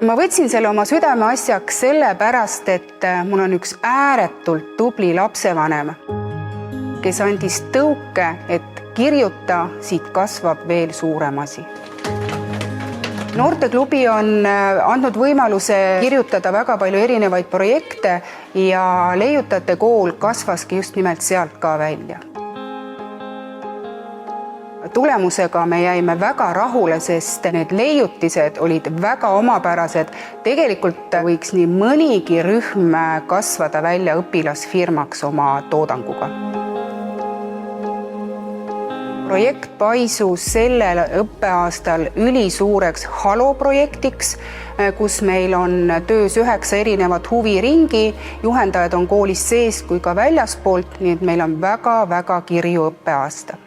Ma võtsin selle oma südameasjaks sellepärast, et mul on üks ääretult tubli lapsevanem, kes andis tõuke, et kirjuta, siit kasvab veel suurem asi. Noorteklubi on andnud võimaluse kirjutada väga palju erinevaid projekte ja Leiutajate kool kasvaski just nimelt sealt ka välja. Tulemusega me jäime väga rahule, sest need leiutised olid väga omapärased. Tegelikult võiks nii mõnigi rühm kasvada välja õpilasfirmaks oma toodanguga. Projekt paisus sellel õppeaastal ülisuureks Halo-projektiks, kus meil on töös 9 erinevat huviringi. Juhendajad on koolist sees kui ka väljaspoolt, nii et meil on väga-väga kirju õppeaasta.